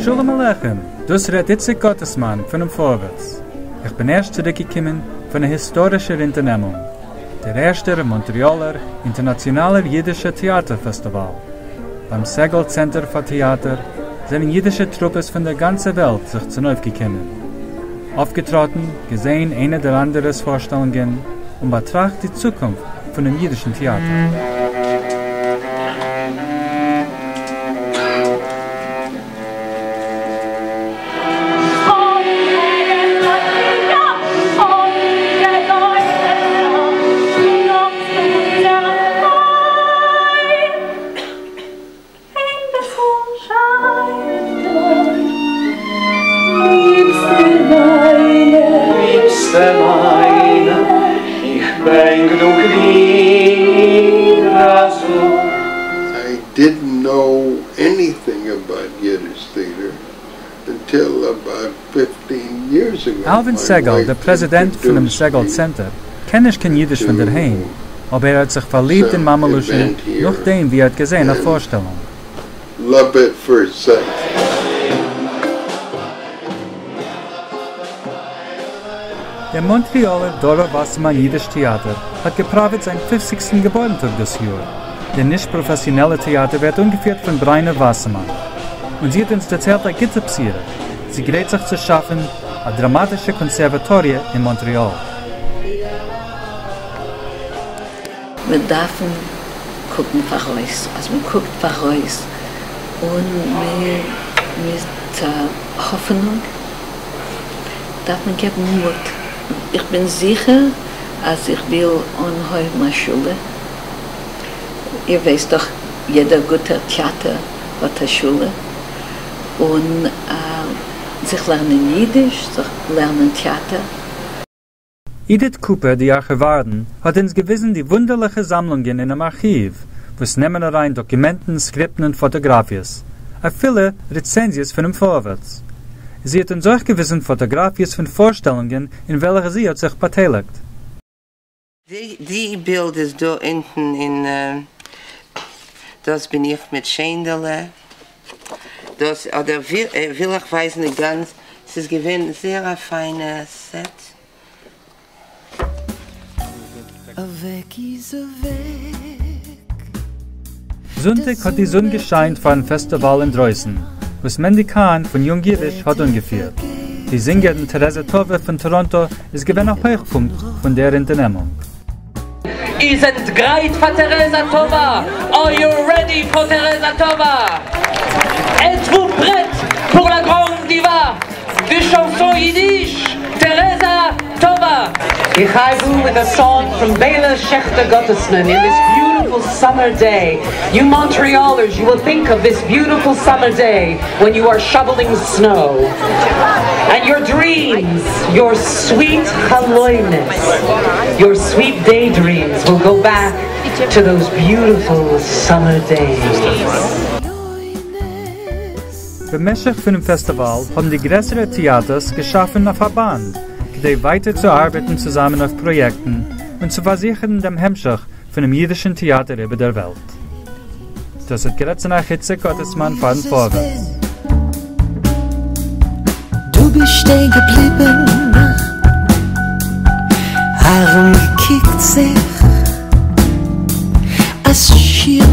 Shalom Aleichem, das redet Itzik Gottesmann von dem Vorwärts. Ich bin erst zurückgekommen von einer historischen Unternehmung. Der erste Montrealer Internationaler Jüdische Theaterfestival. Beim Segal Center für Theater sind jüdische Truppes von der ganzen Welt sich zu neu gekommen. Aufgetreten, gesehen eine der anderen Vorstellungen und betrachtet die Zukunft von dem jüdischen Theater. I didn't know anything about Yiddish theater until about 15 years ago. Alvin Segal, der Präsident von dem Segal Center, kennt ich kein Jiddisch von daheim, aber hat sich verliebt in Mameluschen, nachdem wie hat gesehen eine Vorstellung. Love at first sight. Der Montrealer Dora Wassermann Jiddisch Theater hat gepravet sein 50. Geburtstag das Jahr. Der nicht professionelle Theater wird angeführt von Breiner Wassermann. Und sie hat uns erzählt, ein Gitterpsiere. Sie gerät sich zu schaffen, eine dramatische Konservatorie in Montreal. Wir dürfen gucken voraus, also man guckt voraus und mit Hoffnung darf man geben Mut. Ich bin sicher, als ich will anheuern meine Schule. Ihr wisst doch, jeder gute Theater hat eine Schule. Und sich lernen Jiddisch, sich lernen Theater. Edith Cooper, die Archivarin, hat uns gewissen die wunderliche Sammlungen in einem Archiv, wo es nehmen rein Dokumenten, Skripten und Fotografies. A viele Rezensies von dem Vorwärts. Sie hat uns auch gewissen Fotografies von Vorstellungen, in welcher sie hat sich beteiligt. Die Bild ist da hinten in, das bin ich mit Schändele. Das, oder will ich weiß nicht ganz, es ist gewesen sehr ein feines Set. Sonntag hat die Sonne gescheint für ein Festival in Dreußen, was Mandy Kahn von Jung Jiddisch hat angeführt. Die Sängerin Theresa Tove von Toronto ist gewesen ein Höhepunkt von der Unternehmung. Ihr seid bereit für Theresa Tova? Are you ready for Theresa Tova? Êtes-vous prête pour la grande diva de chanson yiddish, Theresa Tova? Ich heiße with a song from Bela Schechter Gottesman in this beautiful summer day. You Montrealers, you will think of this beautiful summer day when you are shoveling snow. And your dreams, your sweet chaloinis, your sweet daydreams will go back to those beautiful summer days. Beim Meschach von dem Festival haben die größeren Theaters geschaffen auf eine Band, die weiter zu arbeiten zusammen auf Projekten und zu versichern dem Hemmschach von dem jüdischen Theater über der Welt. Das hat gerade nach Itzik Gottesmann von Vorwärts. Du bist stehen geblieben, herumgekickt sich, als schier